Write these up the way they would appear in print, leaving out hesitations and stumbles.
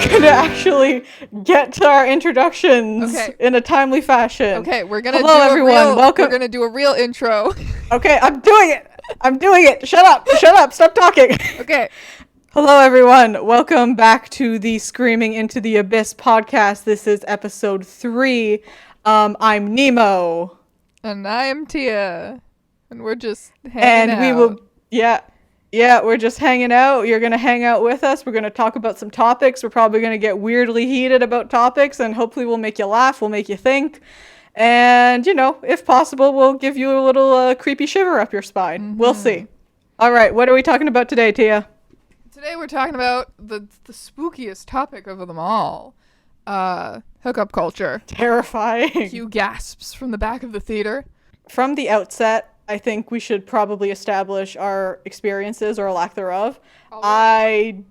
gonna actually get to our introductions in a timely fashion. Okay, we're gonna Hello, everyone. Welcome. We're gonna do a real intro. Okay, I'm doing it. Shut up. Stop talking. Okay. Hello, everyone. Welcome back to the Screaming into the Abyss podcast. This is episode 3. I'm Nemo. And I am Teya. And we're just hanging out. And we will, we're just hanging out. You're going to hang out with us. We're going to talk about some topics. We're probably going to get weirdly heated about topics, and hopefully we'll make you laugh. We'll make you think. And, if possible, we'll give you a little creepy shiver up your spine. Mm-hmm. We'll see. All right, what are we talking about today, Teya? Today we're talking about the spookiest topic of them all. Hookup culture. Terrifying. Cue gasps from the back of the theater. From the outset, I think we should probably establish our experiences or lack thereof. I'm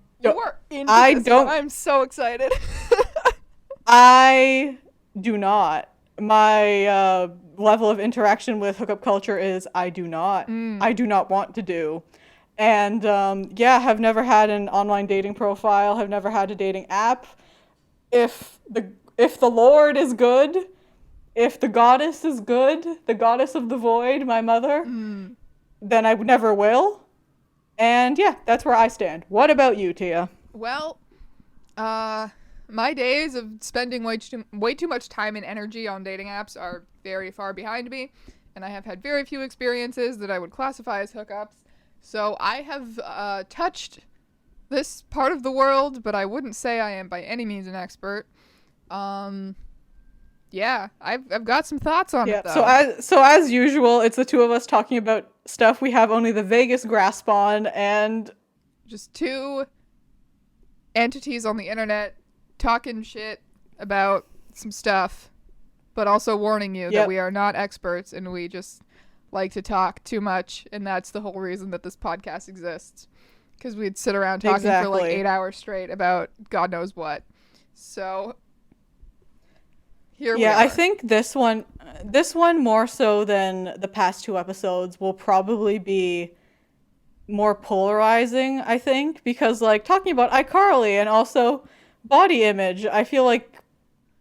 so excited. I do not. My level of interaction with hookup culture is I do not. I do not want to do. And have never had an online dating profile, have never had a dating app. If the Lord is good, if the goddess is good, the goddess of the void, my mother, then I never will. And that's where I stand. What about you, Teya? Well, my days of spending way too much time and energy on dating apps are very far behind me, and I have had very few experiences that I would classify as hookups. So I have touched this part of the world, but I wouldn't say I am by any means an expert. I've got some thoughts on it, though. So as usual, it's the two of us talking about stuff we have only the vaguest grasp on, and just two entities on the internet talking shit about some stuff, but also warning you that we are not experts and we just like to talk too much, and that's the whole reason that this podcast exists, because we'd sit around talking for like 8 hours straight about God knows what. So here we are. I think this one more so than the past 2 episodes will probably be more polarizing, I think, because like talking about iCarly and also body image, I feel like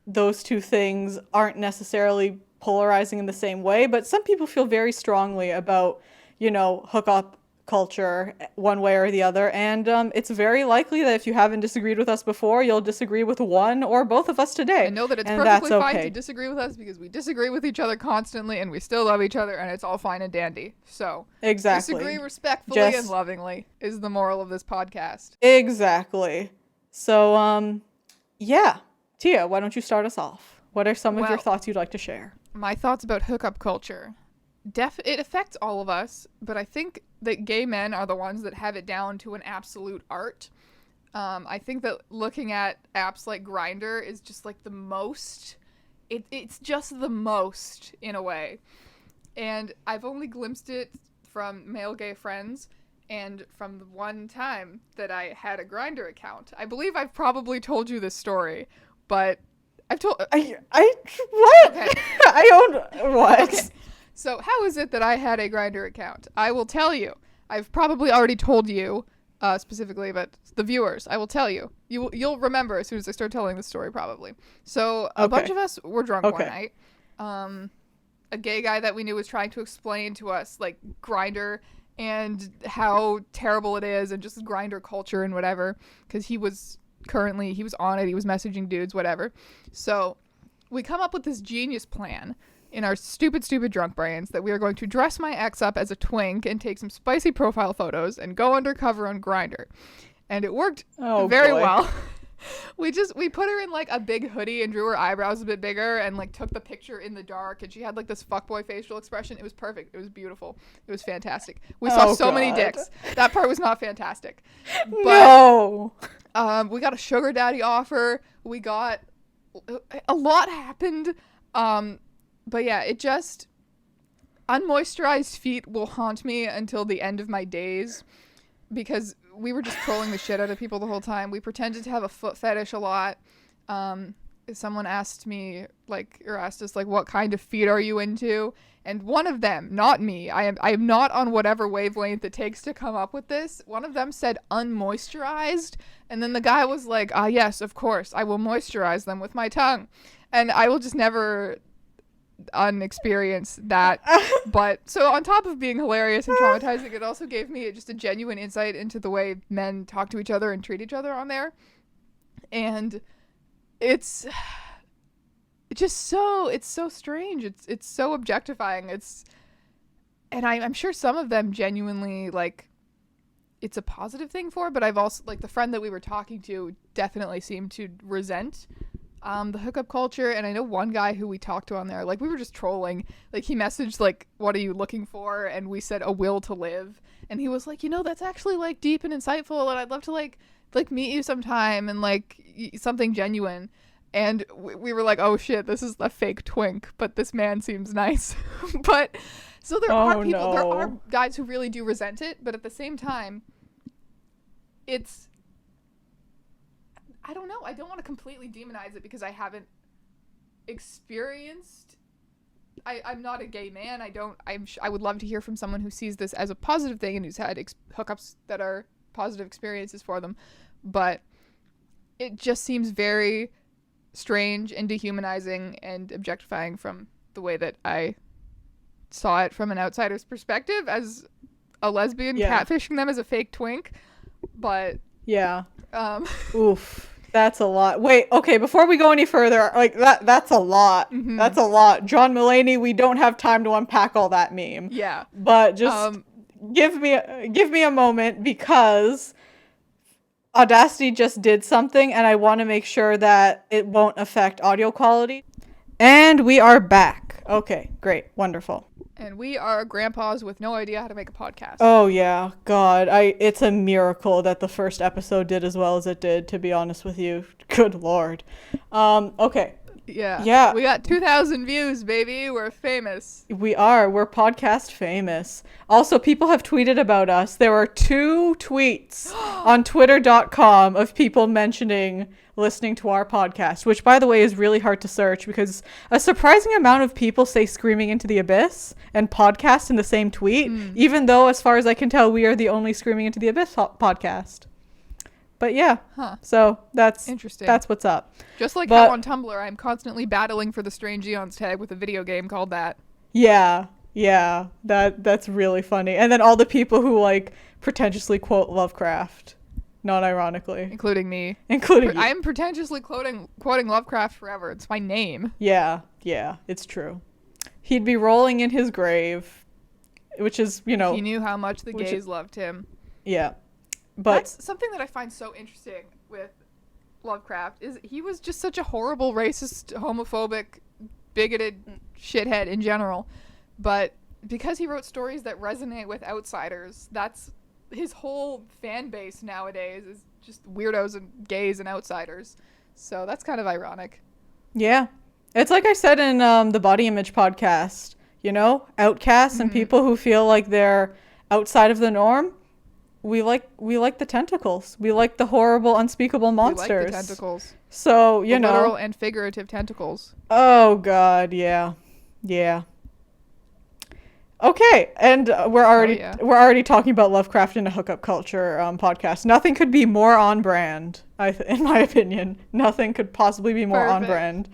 those 2 things aren't necessarily polarizing in the same way, but some people feel very strongly about, hookup culture one way or the other, and it's very likely that if you haven't disagreed with us before, you'll disagree with one or both of us today. I know that it's perfectly fine to disagree with us because we disagree with each other constantly and we still love each other, and it's all fine and dandy. So exactly, disagree respectfully and lovingly is the moral of this podcast. Exactly. So Teya, why don't you start us off? What are some of your thoughts you'd like to share? My thoughts about hookup culture. It affects all of us, but I think that gay men are the ones that have it down to an absolute art. I think that looking at apps like Grindr is just like the most. It's just the most in a way. And I've only glimpsed it from male gay friends and from the one time that I had a Grindr account. I believe I've probably told you this story, but I've told... what? Okay. I own... What? Okay. So how is it that I had a Grindr account? I will tell you. I've probably already told you, specifically, but the viewers, I will tell you. You'll remember as soon as I start telling the story, probably. So a bunch of us were drunk one night. A gay guy that we knew was trying to explain to us, like, Grindr and how terrible it is and just Grindr culture and whatever, because he was on it, he was messaging dudes, whatever. So we come up with this genius plan in our stupid drunk brains that we are going to dress my ex up as a twink and take some spicy profile photos and go undercover on Grindr. And it worked very well. We put her in like a big hoodie and drew her eyebrows a bit bigger and like took the picture in the dark, and she had like this fuckboy facial expression. It was perfect. It was beautiful. It was fantastic. We saw so many dicks. That part was not fantastic. But, no. We got a sugar daddy offer. We got a lot happened. But yeah, it just unmoisturized feet will haunt me until the end of my days, because we were just trolling the shit out of people the whole time. We pretended to have a foot fetish a lot. someone asked me, like, or asked us, like, what kind of feet are you into? And one of them, not me, I am not on whatever wavelength it takes to come up with this. One of them said unmoisturized, and then the guy was like, ah, yes, of course, I will moisturize them with my tongue. And I will just never unexperience that. But so on top of being hilarious and traumatizing, it also gave me just a genuine insight into the way men talk to each other and treat each other on there. And it's so strange. It's so objectifying. And I'm sure some of them genuinely, like, it's a positive thing for, but I've also, like, the friend that we were talking to definitely seemed to resent the hookup culture. And I know one guy who we talked to on there, like, we were just trolling, like, he messaged, like, what are you looking for? And we said a will to live, and he was like, that's actually, like, deep and insightful, and I'd love to like meet you sometime, and like something genuine. And we were like, oh shit, this is a fake twink, but this man seems nice. But so there are people, there are guys who really do resent it, but at the same time, I don't know, I don't want to completely demonize it because I haven't experienced, I'm not a gay man. I would love to hear from someone who sees this as a positive thing and who's had hookups that are positive experiences for them, but it just seems very strange and dehumanizing and objectifying from the way that I saw it from an outsider's perspective as a lesbian, catfishing them as a fake twink. But yeah, oof, that's a lot. Wait, okay, before we go any further, like that's a lot. Mm-hmm. That's a lot. John Mulaney, we don't have time to unpack all that meme. Yeah, but just give me a moment, because Audacity just did something and I want to make sure that it won't affect audio quality. And we are back. Okay, great. Wonderful. And we are grandpas with no idea how to make a podcast. Oh yeah, God. It's a miracle that the first episode did as well as it did, to be honest with you. Good Lord. Okay. Yeah. We got 2,000 views, baby. We're famous. We are. We're podcast famous. Also, people have tweeted about us. There are 2 tweets on twitter.com of people mentioning listening to our podcast, which, by the way, is really hard to search because a surprising amount of people say Screaming into the Abyss and podcast in the same tweet, even though, as far as I can tell, we are the only Screaming into the Abyss podcast. But yeah, so that's interesting. That's what's up. Just like how on Tumblr, I'm constantly battling for the Strange Eons tag with a video game called that. Yeah, that's really funny. And then all the people who like pretentiously quote Lovecraft, not ironically, including me, you. I'm pretentiously quoting Lovecraft forever. It's my name. Yeah, it's true. He'd be rolling in his grave, which is, he knew how much the gays loved him. Yeah. But that's something that I find so interesting with Lovecraft, is he was just such a horrible, racist, homophobic, bigoted shithead in general. But because he wrote stories that resonate with outsiders, that's his whole fan base nowadays is just weirdos and gays and outsiders. So that's kind of ironic. Yeah. It's like I said in the Body Image podcast, outcasts and people who feel like they're outside of the norm. We like the tentacles. We like the horrible, unspeakable monsters. We like the tentacles. So, literal and figurative tentacles. Oh, God, yeah. Okay, and we're already talking about Lovecraft in a hookup culture podcast. Nothing could be more on brand, in my opinion. Nothing could possibly be more on brand.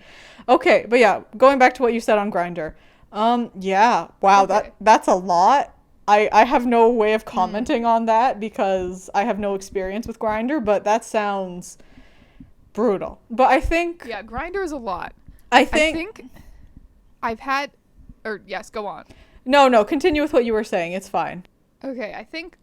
Okay, but yeah, going back to what you said on Grindr. Wow, okay. That's a lot. I have no way of commenting on that because I have no experience with Grindr, but that sounds brutal. But I think... Yeah, Grindr is a lot. I think I've had... yes, go on. No, continue with what you were saying. It's fine. Okay, I think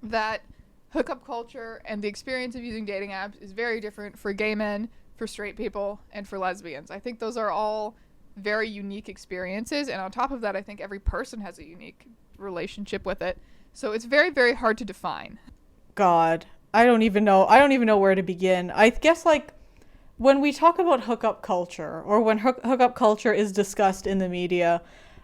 that hookup culture and the experience of using dating apps is very different for gay men, for straight people, and for lesbians. I think those are all very unique experiences, and on top of that, I think every person has a unique relationship with it, so it's very, very hard to define. God, I don't even know where to begin. I guess, like, when we talk about hookup culture, or when hookup culture is discussed in the media,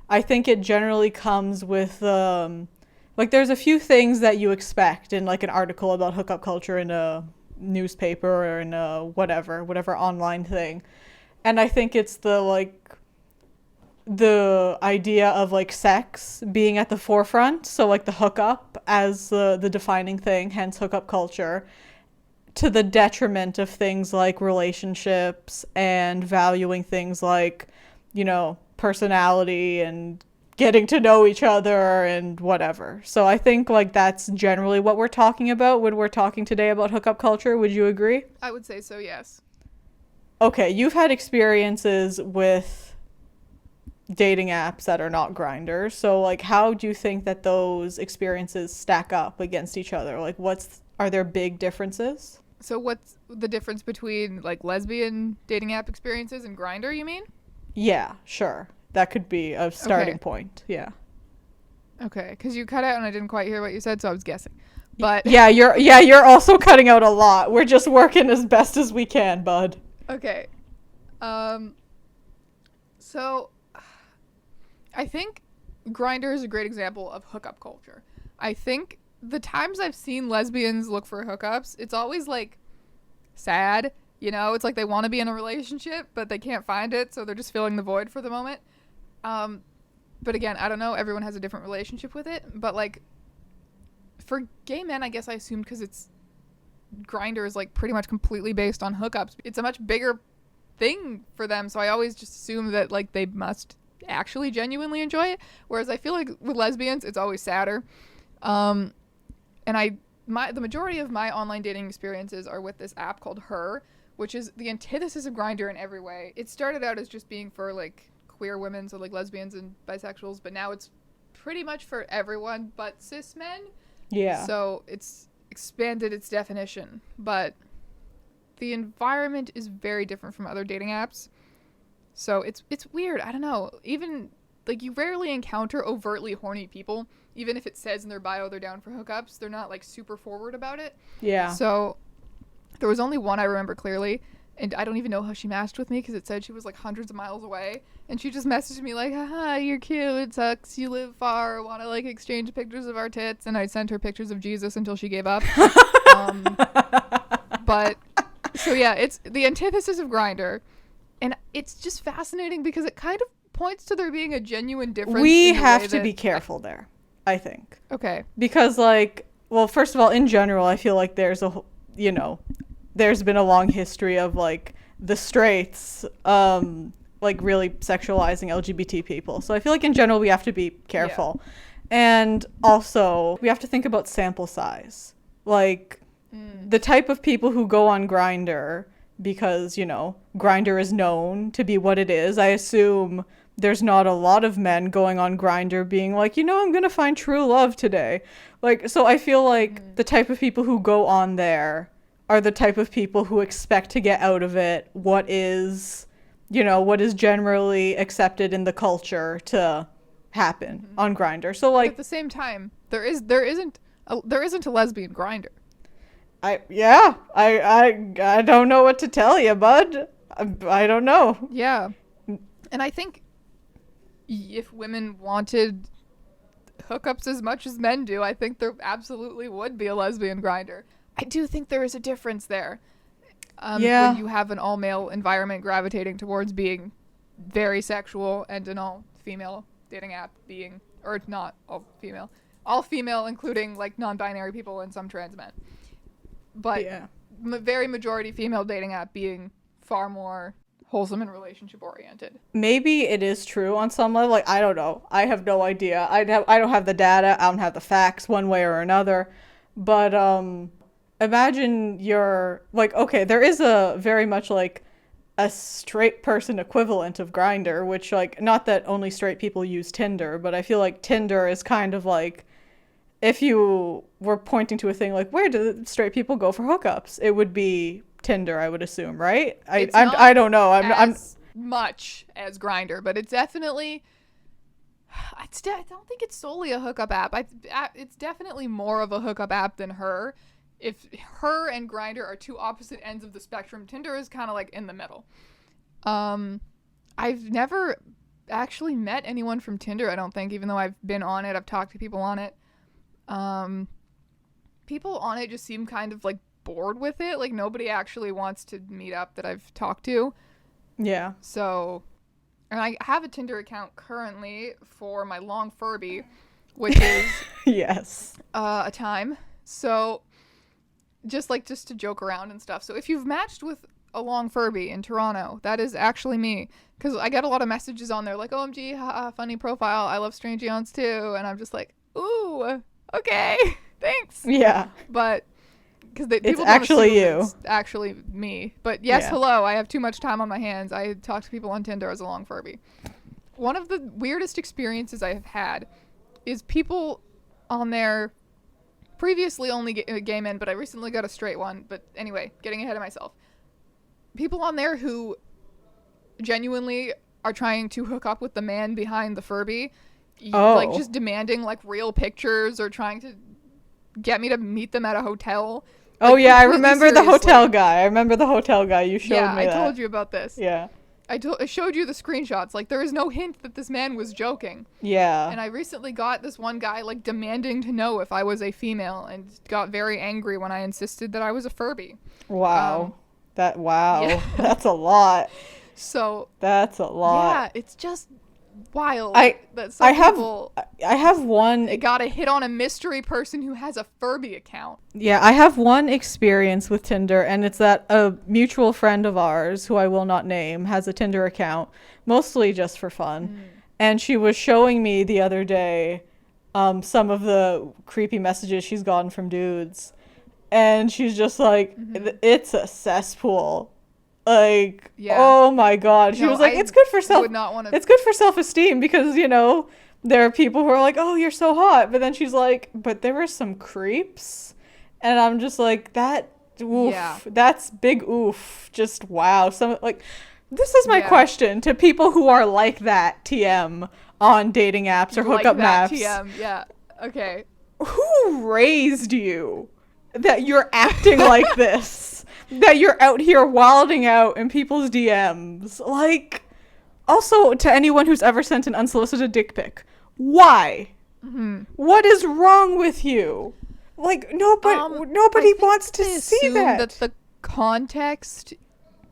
I think it generally comes with like, there's a few things that you expect in like an article about hookup culture in a newspaper or in a whatever online thing. And I think it's the idea of like sex being at the forefront, so like the hookup as the defining thing, hence hookup culture, to the detriment of things like relationships and valuing things like, personality and getting to know each other and whatever. So I think like that's generally what we're talking about when we're talking today about hookup culture. Would you agree? I would say so, yes. Okay, you've had experiences with dating apps that are not Grindr. So like how do you think that those experiences stack up against each other? Like are there big differences? So what's the difference between like lesbian dating app experiences and Grindr, you mean? Yeah, sure. That could be a starting point. Yeah. Okay, because you cut out and I didn't quite hear what you said, so I was guessing. But you're also cutting out a lot. We're just working as best as we can, bud. Okay. So I think Grindr is a great example of hookup culture. I think the times I've seen lesbians look for hookups, it's always like sad. It's like they want to be in a relationship, but they can't find it, so they're just filling the void for the moment. But again, I don't know. Everyone has a different relationship with it. But like, for gay men, I guess I assumed because Grindr is like pretty much completely based on hookups. It's a much bigger thing for them, so I always just assume that like they must actually genuinely enjoy it. Whereas I feel like with lesbians, it's always sadder. And the majority of my online dating experiences are with this app called Her, which is the antithesis of Grindr in every way. It started out as just being for like queer women, so like lesbians and bisexuals, but now it's pretty much for everyone but cis men. Yeah. So it's expanded its definition, but the environment is very different from other dating apps. So it's weird. I don't know. Even like you rarely encounter overtly horny people. Even if it says in their bio they're down for hookups, they're not like super forward about it. Yeah. So there was only one I remember clearly, and I don't even know how she matched with me because it said she was like hundreds of miles away, and she just messaged me like, haha, you're cute, it sucks, you live far, want to like exchange pictures of our tits, and I sent her pictures of Jesus until she gave up. But so yeah, it's the antithesis of Grindr, and it's just fascinating because it kind of points to there being a genuine difference. We have to be careful there, I think. Okay. Because like, well, first of all, in general, I feel like there's there's been a long history of like the straights like really sexualizing LGBT people. So I feel like in general we have to be careful. Yeah. And also we have to think about sample size. Like the type of people who go on Grindr, because, Grindr is known to be what it is. I assume there's not a lot of men going on Grindr being like, I'm going to find true love today. Like, so I feel like the type of people who go on there are the type of people who expect to get out of it what is generally accepted in the culture to happen on Grindr. So like, but at the same time, there isn't a lesbian Grindr. I don't know what to tell you, bud. I don't know. Yeah. And I think if women wanted hookups as much as men do, I think there absolutely would be a lesbian Grindr. I do think there is a difference there. When you have an all-male environment gravitating towards being very sexual and an all-female dating app being, or not all-female, all-female including like non-binary people and some trans men. But very majority female dating app being far more wholesome and relationship oriented. Maybe it is true on some level. Like, I don't know. I have no idea. I don't have the data. I don't have the facts one way or another. But imagine you're like, okay, there is a very much like a straight person equivalent of Grindr, which like, not that only straight people use Tinder, but I feel like Tinder is kind of like, if you were pointing to a thing like, where do straight people go for hookups? It would be Tinder, I would assume, right? I don't know. I'm much as Grindr, but it's definitely. I don't think it's solely a hookup app. It's definitely more of a hookup app than Her. If Her and Grindr are two opposite ends of the spectrum, Tinder is kind of like in the middle. I've never actually met anyone from Tinder, I don't think, even though I've been on it. I've talked to people on it. People on it just seem kind of like bored with it. Like, nobody actually wants to meet up that I've talked to. Yeah. So, and I have a Tinder account currently for my long Furby, which is Yes. a time. So, just to joke around and stuff. So, if you've matched with a long Furby in Toronto, that is actually me. Because I get a lot of messages on there like, OMG, haha, funny profile. I love Strange Eons too. And I'm just like, ooh, okay, thanks. Yeah. But because people It's don't actually assume you. it's actually me. But yes, Yeah. hello, I have too much time on my hands. I talk to people on Tinder as a long Furby. One of the weirdest experiences I have had is people on there, previously only gay men, but I recently got a straight one. But anyway, getting ahead of myself. People on there who genuinely are trying to hook up with the man behind the Furby. Like, just demanding, like, real pictures or trying to get me to meet them at a hotel. Oh, Like, yeah, I completely remember the seriously. hotel guy. I remember the hotel guy. You showed Yeah, me I that. told you about this. Yeah. I showed you the screenshots. Like, there is no hint that this man was joking. Yeah. And I recently got this one guy, like, demanding to know if I was a female and got very angry when I insisted that I was a Furby. Wow. Yeah. That's a lot. So, That's a lot. yeah, it's just wild I that some people have one. got to hit on a mystery person who has a Furby account. Yeah, I have one experience with Tinder, and it's that a mutual friend of ours, who I will not name, has a Tinder account, mostly just for fun. And she was showing me the other day some of the creepy messages she's gotten from dudes. And she's just like, it's a cesspool. Like, Yeah. oh my God. She No, was like, I it's good for would not want to. it's good for self-esteem because, you know, there are people who are like, oh, you're so hot. But then she's like, but there were some creeps. And I'm just like, oof, Yeah. that's big oof. Just wow. This is my Yeah. question to people who are like that, TM, on dating apps or like hookup that maps. TM. Yeah. Okay. Who raised you that you're acting like this? That you're out here wilding out in people's DMs? Like, also to anyone who's ever sent an unsolicited dick pic, why? What is wrong with you? Like, nobody I think wants to they see assume that. the context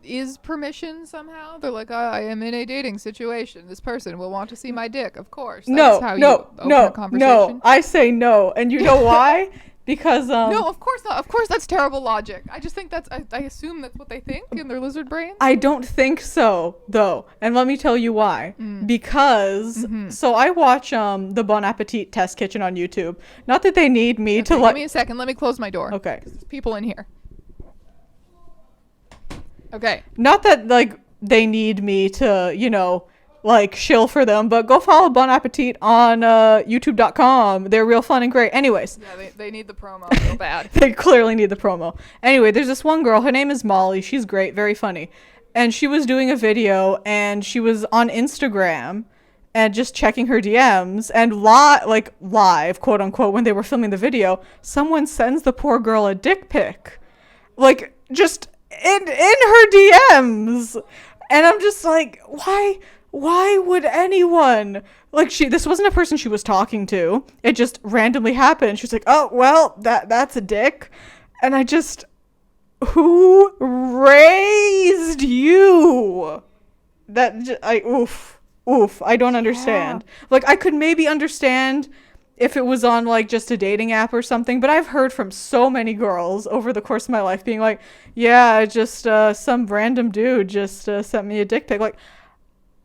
is permission somehow. They're like, I am in a dating situation. This person will want to see my dick, of course. That's how you open a conversation. no. I say no, and you know why? Because No, of course not. Of course, that's terrible logic. I just think I assume that's what they think in their lizard brains. I don't think so, though. And let me tell you why. Because, so I watch the Bon Appetit Test Kitchen on YouTube. Not that they need me to Give me a second. Let me close my door. Okay. There's people in here. Okay. Not that, like, they need me to, you know, like, shill for them, but go follow Bon Appetit on youtube.com. They're real fun and great. Anyways. Yeah, they need the promo so bad. They clearly need the promo. Anyway, there's this one girl. Her name is Molly. She's great. Very funny. And she was doing a video, and she was on Instagram and just checking her DMs. And live, quote unquote, when they were filming the video, someone sends the poor girl a dick pic. Like, just in her DMs. And I'm just like, why would anyone, like, this wasn't a person she was talking to. It just randomly happened. She's like, oh, well, that's a dick. And I just, who raised you? Oof, I don't understand. Like, I could maybe understand if it was on, like, just a dating app or something, but I've heard from so many girls over the course of my life being like, yeah, just some random dude just sent me a dick pic. Like,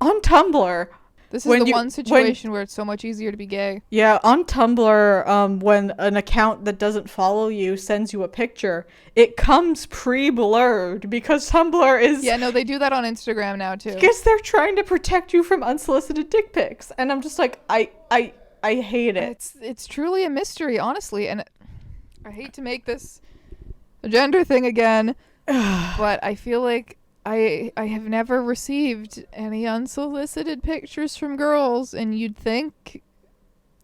on Tumblr. This is the one situation where it's so much easier to be gay. Yeah, on Tumblr, when an account that doesn't follow you sends you a picture, it comes pre-blurred because Tumblr is... Yeah, no, they do that on Instagram now, too. I guess they're trying to protect you from unsolicited dick pics. And I'm just like, I hate it. It's truly a mystery, honestly, and I hate to make this a gender thing again, but I feel like I have never received any unsolicited pictures from girls, and you'd think,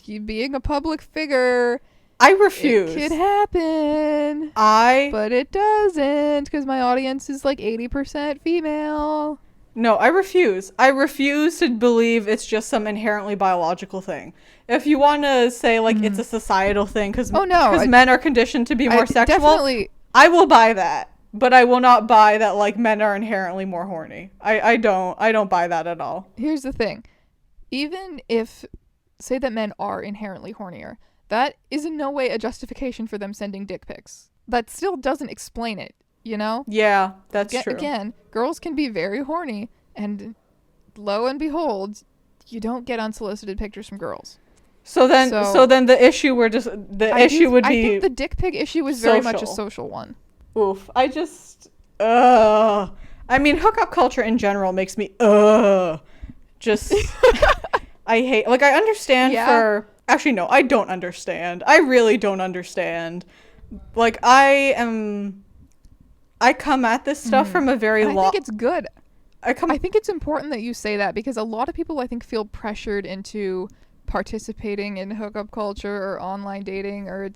you being a public figure, I refuse. it could happen. But it doesn't, because my audience is like 80% female. No, I refuse. I refuse to believe it's just some inherently biological thing. If you want to say, like, it's a societal thing, because men are conditioned to be more sexual, definitely I will buy that, but I will not buy that like men are inherently more horny. I don't buy that at all. Here's the thing. Even if, say that men are inherently hornier, that is in no way a justification for them sending dick pics. That still doesn't explain it, you know? Yeah, that's true. Again, girls can be very horny, and lo and behold, you don't get unsolicited pictures from girls. So then the issue would be I think the dick pic issue is very much a social one. Oof. I mean, hookup culture in general makes me just I hate, like, I understand actually no, I don't understand. I really don't understand. Like, I come at this stuff from a very I think it's good. I think it's important that you say that, because a lot of people, I think, feel pressured into participating in hookup culture or online dating, or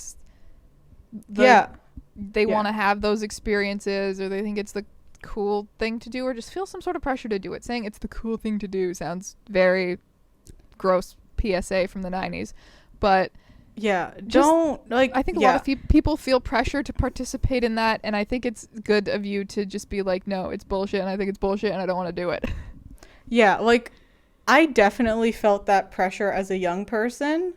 they want to have those experiences, or they think it's the cool thing to do, or just feel some sort of pressure to do it. Saying it's the cool thing to do sounds very gross PSA from the 90s, but yeah, don't, like, I think a lot of people feel pressure to participate in that, and I think it's good of you to just be like, no, it's bullshit, and I think it's bullshit, and I don't want to do it. Yeah, like, I definitely felt that pressure as a young person,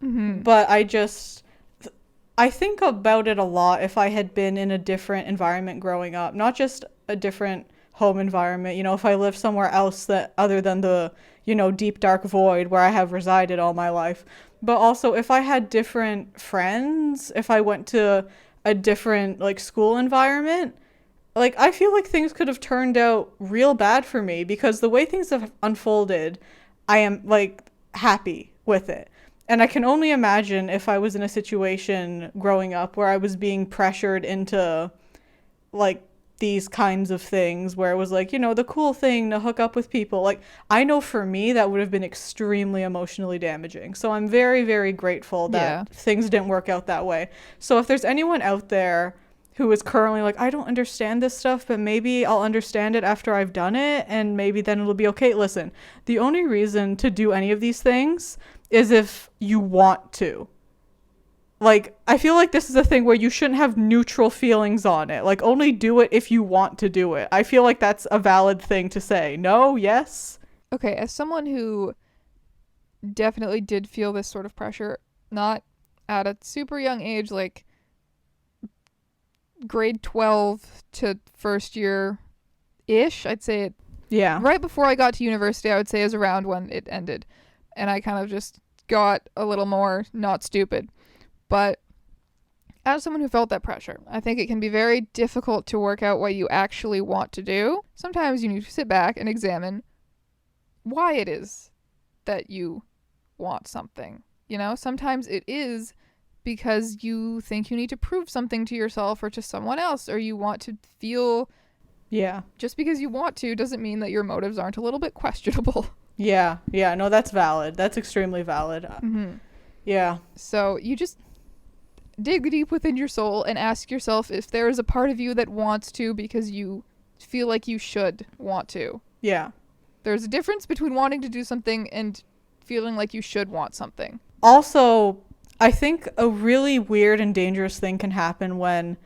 but I think about it a lot if I had been in a different environment growing up, not just a different home environment, you know, if I lived somewhere else that other than the, you know, deep dark void where I have resided all my life, but also if I had different friends, if I went to a different, like, school environment, like, I feel like things could have turned out real bad for me, because the way things have unfolded, I am, like, happy with it. And I can only imagine if I was in a situation growing up where I was being pressured into, like, these kinds of things where it was like, you know, the cool thing to hook up with people. Like, I know for me that would have been extremely emotionally damaging. So I'm very, very grateful that things didn't work out that way. So if there's anyone out there who is currently like, I don't understand this stuff, but maybe I'll understand it after I've done it, and maybe then it'll be okay. Listen, the only reason to do any of these things is if you want to. Like, I feel like this is a thing where you shouldn't have neutral feelings on it. Like, only do it if you want to do it. I feel like that's a valid thing to say. No? Yes? Okay, as someone who definitely did feel this sort of pressure, not at a super young age, like grade 12 to first year-ish, I'd say it. Yeah. Right before I got to university, I would say is around when it ended. And I kind of just got a little more not stupid. But as someone who felt that pressure, I think it can be very difficult to work out what you actually want to do. Sometimes you need to sit back and examine why it is that you want something. You know, sometimes it is because you think you need to prove something to yourself or to someone else, or you want to feel. Yeah. Just because you want to doesn't mean that your motives aren't a little bit questionable. Yeah. Yeah. No, that's valid. That's extremely valid. Yeah. So you just dig deep within your soul and ask yourself if there is a part of you that wants to because you feel like you should want to. Yeah. There's a difference between wanting to do something and feeling like you should want something. Also, I think a really weird and dangerous thing can happen when,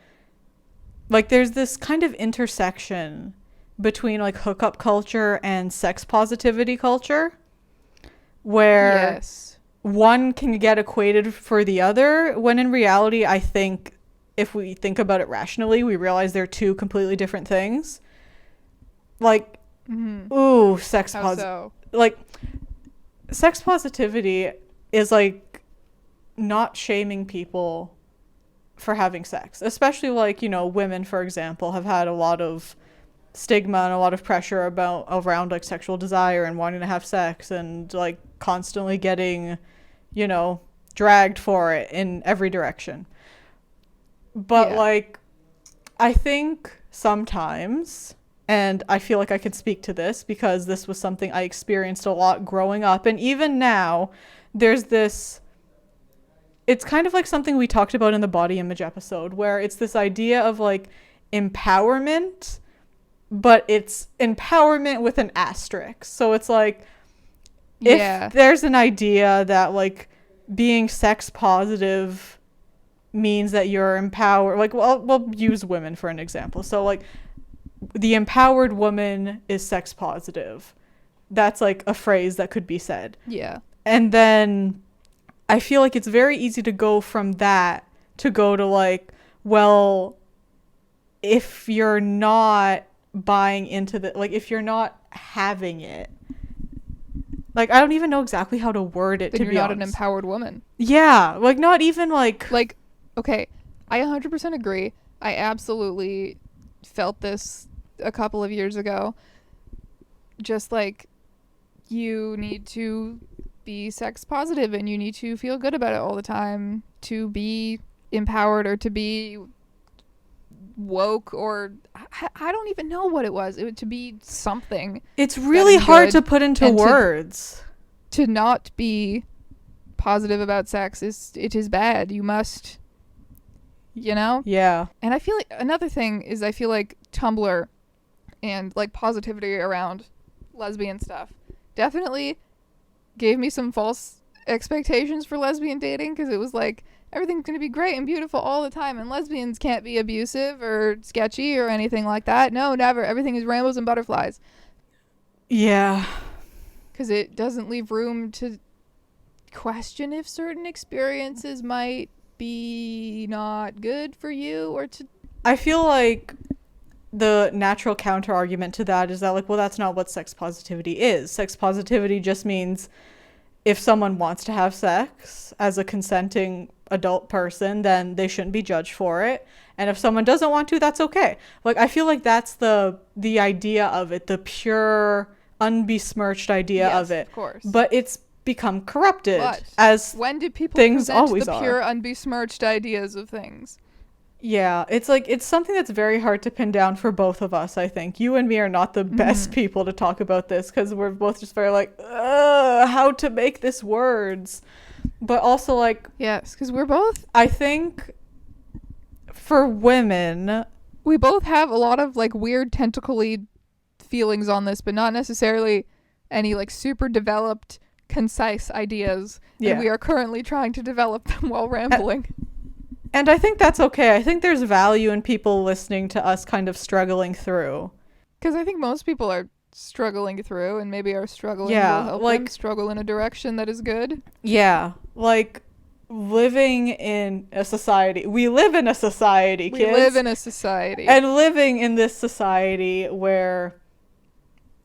like, there's this kind of intersection between, like, hookup culture and sex positivity culture where one can get equated for the other, when in reality, I think if we think about it rationally, we realize they're two completely different things. Like, sex positivity. Like, sex positivity is, like, not shaming people for having sex, especially, like, you know, women, for example, have had a lot of stigma and a lot of pressure around like sexual desire and wanting to have sex, and like constantly getting, you know, dragged for it in every direction. But like, I think sometimes, and I feel like I could speak to this because this was something I experienced a lot growing up, and even now there's this, it's kind of like something we talked about in the body image episode, where it's this idea of like empowerment, but it's empowerment with an asterisk. So it's like, if there's an idea that like being sex positive means that you're empowered. Like, well, we'll use women for an example. So, like, the empowered woman is sex positive. That's like a phrase that could be said. Yeah. And then I feel like it's very easy to go from that to go to like, well, if you're not buying into the, like, if you're not having it, like, I don't even know exactly how to word it, Then to you're be not honest. an empowered woman. Yeah, like, not even like Okay, I 100% agree. I absolutely felt this a couple of years ago. Just like, you need to be sex positive and you need to feel good about it all the time to be empowered or to be woke, or I don't even know what it was. It would to be something. it's really hard good to put into and words. To not be positive about sex is bad. You must, you know? Yeah. And I feel like another thing is I feel like Tumblr and like positivity around lesbian stuff definitely gave me some false expectations for lesbian dating, because it was like everything's going to be great and beautiful all the time and lesbians can't be abusive or sketchy or anything like that. No, never. Everything is rainbows and butterflies, Yeah. because it doesn't leave room to question if certain experiences might be not good for you, or to I feel like the natural counter argument to that is that, like, well, that's not what sex positivity is. Sex positivity just means if someone wants to have sex as a consenting adult person, then they shouldn't be judged for it. And if someone doesn't want to, that's okay. Like, I feel like that's the idea of it, the pure, unbesmirched idea yes, of it. of course. But it's become corrupted, But as when did people things present always the are. pure, unbesmirched ideas of things? Yeah, it's like, it's something that's very hard to pin down for both of us, I think. You and me are not the best people to talk about this, because we're both just very like, how to make this words. But also, like, Yes, because we're both, I think for women, we both have a lot of like weird tentacly feelings on this, but not necessarily any like super developed, concise ideas. Yeah. And we are currently trying to develop them while rambling. and I think that's okay. I think there's value in people listening to us kind of struggling through. Because I think most people are struggling through, and maybe our struggling Yeah, will help like- them struggle in a direction that is good. Yeah, like, living in a society. We live in a society, We kids. live in a society. And living in this society where,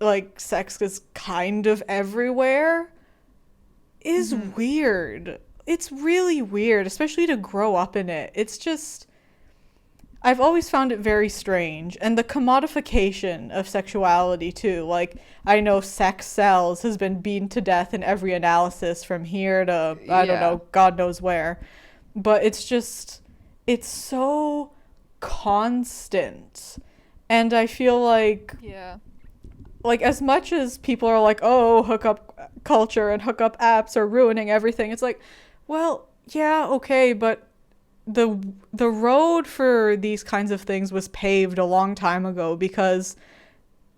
like, sex is kind of everywhere is weird. It's really weird, especially to grow up in it. It's just, I've always found it very strange. And the commodification of sexuality, too. Like, I know sex sells has been beaten to death in every analysis from here to, I don't Yeah. know, God knows where. But it's just, it's so constant. And I feel like, Yeah. as much as people are like, oh, hookup culture and hookup apps are ruining everything, it's like, well, yeah, okay, but the road for these kinds of things was paved a long time ago, because,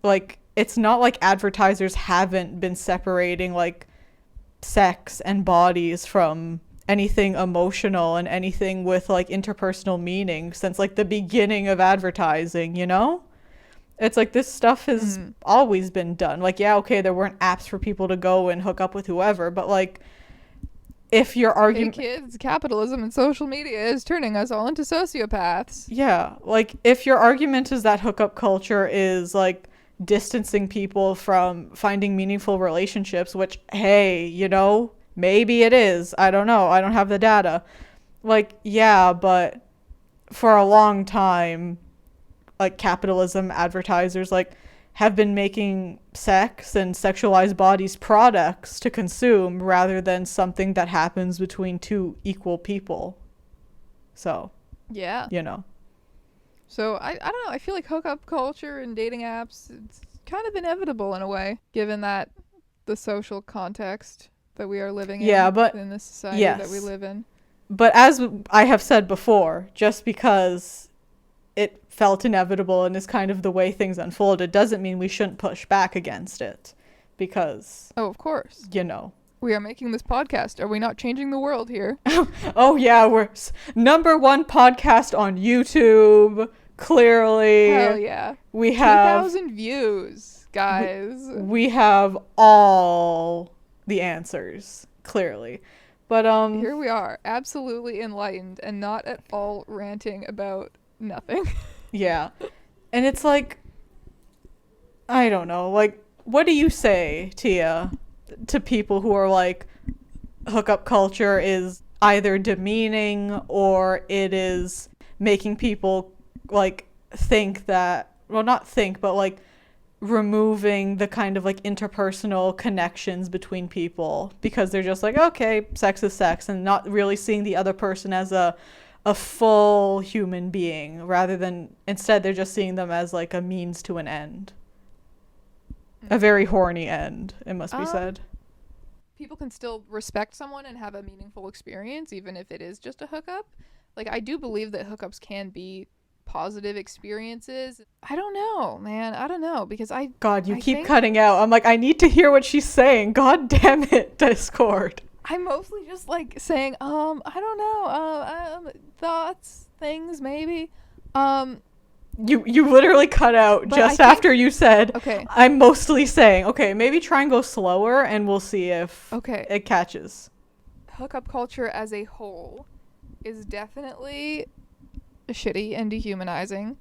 like, it's not like advertisers haven't been separating, like, sex and bodies from anything emotional and anything with, like, interpersonal meaning since, like, the beginning of advertising, you know? It's like, this stuff has always been done. Like, yeah, okay, there weren't apps for people to go and hook up with whoever, but, like, if your Hey argument... kids, capitalism and social media is turning us all into sociopaths. Yeah, like, if your argument is that hookup culture is, like, distancing people from finding meaningful relationships, which, hey, you know, maybe it is. I don't know. I don't have the data. Like, yeah, but for a long time, like, capitalism advertisers, like, have been making sex and sexualized bodies products to consume rather than something that happens between two equal people. So, Yeah. you know. So I don't know. I feel like hookup culture and dating apps, it's kind of inevitable in a way, given that the social context that we are living in. Yeah, but- in the society that we yes. live in. But as I have said before, just because it felt inevitable and is kind of the way things unfolded doesn't mean we shouldn't push back against it, because, Oh, of course. you know. We are making this podcast. Are we not changing the world here? Oh yeah, we're number one podcast on YouTube. Clearly. Hell yeah. We have 2,000 views, guys. we have all the answers, clearly. But Here we are, absolutely enlightened and not at all ranting about nothing. yeah. And it's like, I don't know, like, what do you say, Tia, to people who are like, hookup culture is either demeaning or it is making people like think that, well, not think, but like removing the kind of like interpersonal connections between people because they're just like, okay, sex is sex, and not really seeing the other person as a full human being, rather than, instead they're just seeing them as like a means to an end. A very horny end, it must be said. People can still respect someone and have a meaningful experience, even if it is just a hookup. Like, I do believe that hookups can be positive experiences. I don't know, man. I don't know, because God, you I keep think cutting out. I'm like, I need to hear what she's saying. God damn it, Discord. I'm mostly just like saying, I don't know, thoughts, things, maybe. You literally cut out But just I think- after you said, Okay. I'm mostly saying, okay, maybe try and go slower and we'll see if Okay. it catches. Hookup culture as a whole is definitely shitty and dehumanizing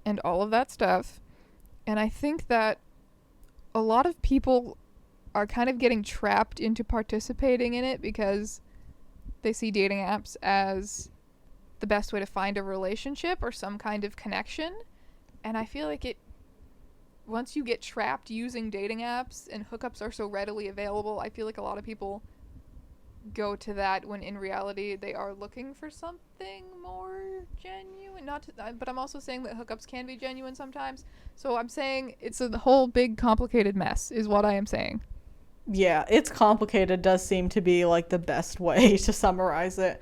and all of that stuff. And I think that a lot of people are kind of getting trapped into participating in it because they see dating apps as the best way to find a relationship or some kind of connection. And I feel like once you get trapped using dating apps and hookups are so readily available, I feel like a lot of people go to that when in reality they are looking for something more genuine. But I'm also saying that hookups can be genuine sometimes. So I'm saying it's a whole big complicated mess is what I am saying. Yeah, it's complicated does seem to be like the best way to summarize it.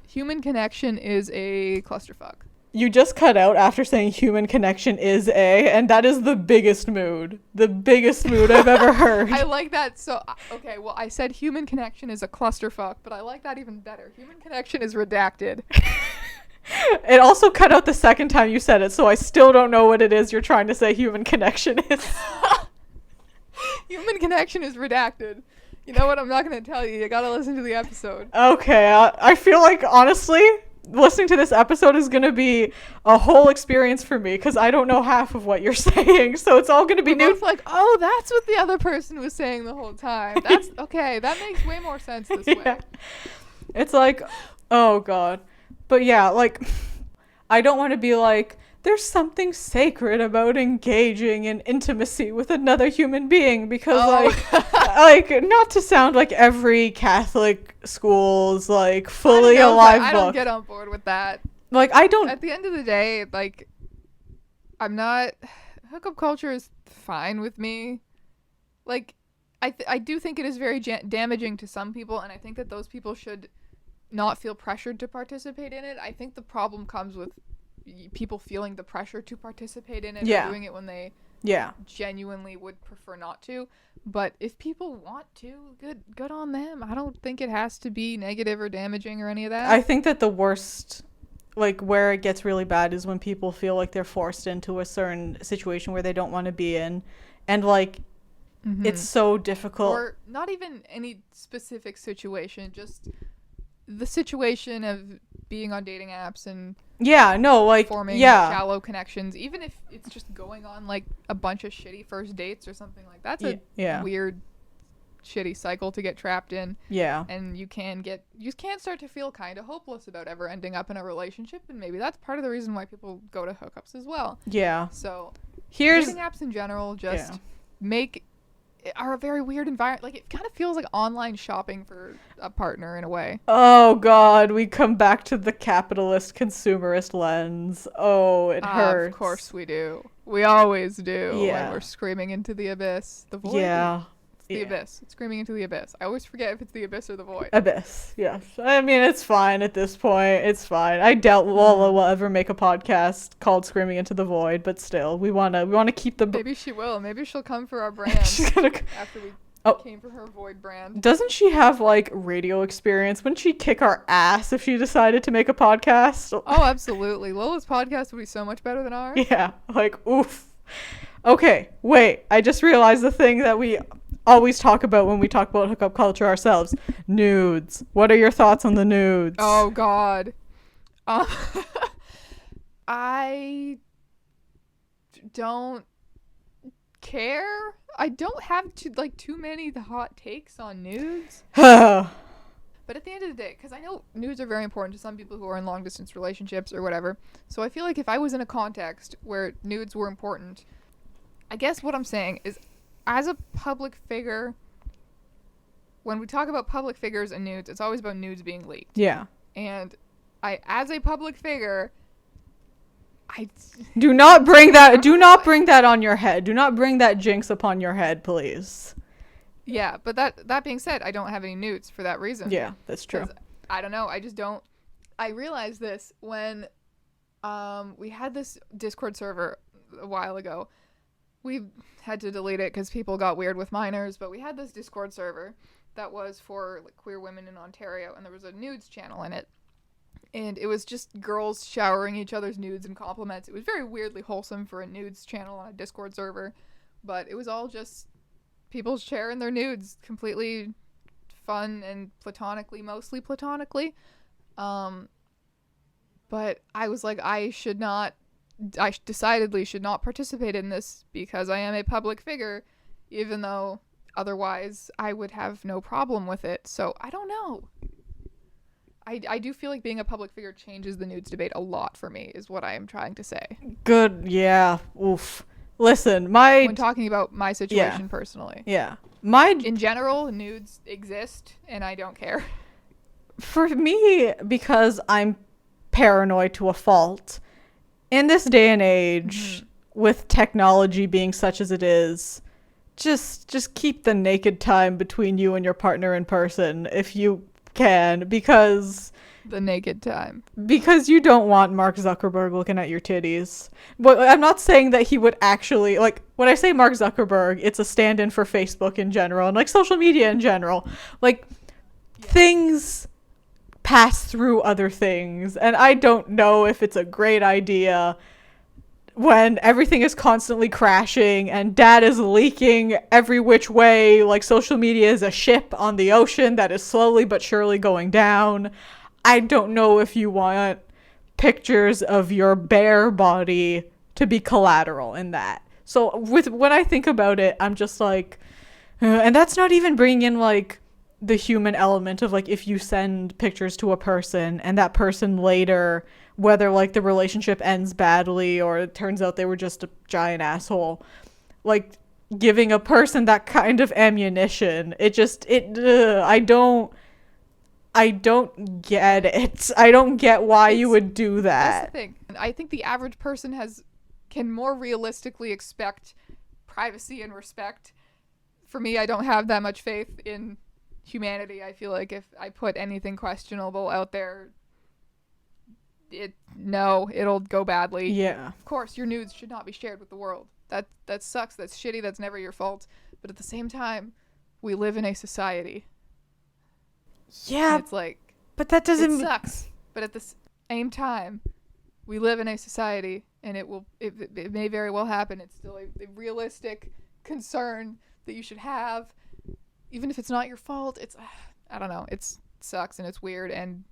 Human connection is a clusterfuck. You just cut out after saying human connection is and that is the biggest mood. The biggest mood I've ever heard. I like that. So, okay, well, I said human connection is a clusterfuck, but I like that even better. Human connection is redacted. It also cut out the second time you said it, so I still don't know what it is you're trying to say human connection is. Human connection is redacted. You know what? I'm not going to tell you. You got to listen to the episode. Okay, I feel like, honestly, listening to this episode is going to be a whole experience for me, because I don't know half of what you're saying, so it's all going to be We're new. both like, oh, that's what the other person was saying the whole time. That's okay. That makes way more sense this way. Yeah. It's like, oh god. But yeah, like, I don't want to be like, there's something sacred about engaging in intimacy with another human being, because like not to sound like every Catholic school's like fully alive I book. don't get on board with that. Like, I don't. At the end of the day, like, I'm not. Hookup culture is fine with me. Like, I do think it is very damaging to some people, and I think that those people should not feel pressured to participate in it. I think the problem comes with people feeling the pressure to participate in it, Yeah. or doing it when they Yeah. genuinely would prefer not to. But if people want to, good on them. I don't think it has to be negative or damaging or any of that. I think that the worst, like, where it gets really bad is when people feel like they're forced into a certain situation where they don't want to be in, and like, it's so difficult. Or not even any specific situation, just the situation of being on dating apps and forming shallow connections, even if it's just going on like a bunch of shitty first dates or something like that. That's a weird shitty cycle to get trapped in. Yeah. And you can start to feel kind of hopeless about ever ending up in a relationship, and maybe that's part of the reason why people go to hookups as well. Yeah. So Here's dating apps in general just are a very weird environment. Like, it kind of feels like online shopping for a partner in a way. Oh god, we come back to the capitalist consumerist lens. Oh, it hurts. Of course we do. We always do. Yeah. When we're screaming into the abyss. The void. Yeah. The abyss. It's screaming into the abyss. I always forget if it's the abyss or the void. Abyss. Yes. I mean, it's fine at this point. It's fine. I doubt Lola will ever make a podcast called Screaming into the Void, but still, we wanna keep the Maybe she will. Maybe she'll come for our brand She's gonna after we Oh, came from her Void brand. doesn't she have like radio experience? Wouldn't she kick our ass if she decided to make a podcast? Oh, absolutely. Lola's podcast would be so much better than ours. Yeah, like oof. Okay, wait. I just realized the thing that we always talk about when we talk about hookup culture ourselves. Nudes. What are your thoughts on the nudes? Oh God. Um, I don't care. I don't have too many hot takes on nudes. But at the end of the day, because I know nudes are very important to some people who are in long distance relationships or whatever. So I feel like if I was in a context where nudes were important, I guess what I'm saying is, as a public figure, when we talk about public figures and nudes, it's always about nudes being leaked. Yeah. And as a public figure, do not bring that on your head. Do not bring that jinx upon your head, please. Yeah, but that being said, I don't have any nudes for that reason. Yeah, that's true. I don't know. I just don't. I realized this when we had this Discord server a while ago. We had to delete it because people got weird with minors, but we had this Discord server that was for queer women in Ontario, and there was a nudes channel in it. And it was just girls showering each other's nudes and compliments. It was very weirdly wholesome for a nudes channel on a Discord server, but it was all just people sharing their nudes, completely fun and mostly platonically. But I was like, I decidedly should not participate in this because I am a public figure, even though otherwise I would have no problem with it. So I don't know. I do feel like being a public figure changes the nudes debate a lot for me, is what I am trying to say. Good, yeah. Oof. Listen, when talking about my situation personally. Yeah. In general, nudes exist, and I don't care. For me, because I'm paranoid to a fault, in this day and age, with technology being such as it is, just keep the naked time between you and your partner in person if you can, because the naked time. Because you don't want Mark Zuckerberg looking at your titties. But I'm not saying that he would actually, like, when I say Mark Zuckerberg, it's a stand-in for Facebook in general and, like, social media in general. Like, things pass through other things, and I don't know if it's a great idea when everything is constantly crashing and data is leaking every which way, like social media is a ship on the ocean that is slowly but surely going down. I don't know if you want pictures of your bare body to be collateral in that. So when I think about it, I'm just like, and that's not even bringing in like the human element of like if you send pictures to a person and that person later, whether like the relationship ends badly or it turns out they were just a giant asshole, like giving a person that kind of ammunition, I don't get it. I don't get why you would do that. That's the thing. I think the average person can more realistically expect privacy and respect. For me, I don't have that much faith in humanity. I feel like if I put anything questionable out there, it'll go badly. Yeah. Of course, your nudes should not be shared with the world. That sucks. That's shitty. That's never your fault. But at the same time, we live in a society. Yeah. And it's like, but that doesn't. It sucks. But at the same time, we live in a society, and it may very well happen. It's still a realistic concern that you should have, even if it's not your fault. I don't know. It sucks and it's weird, and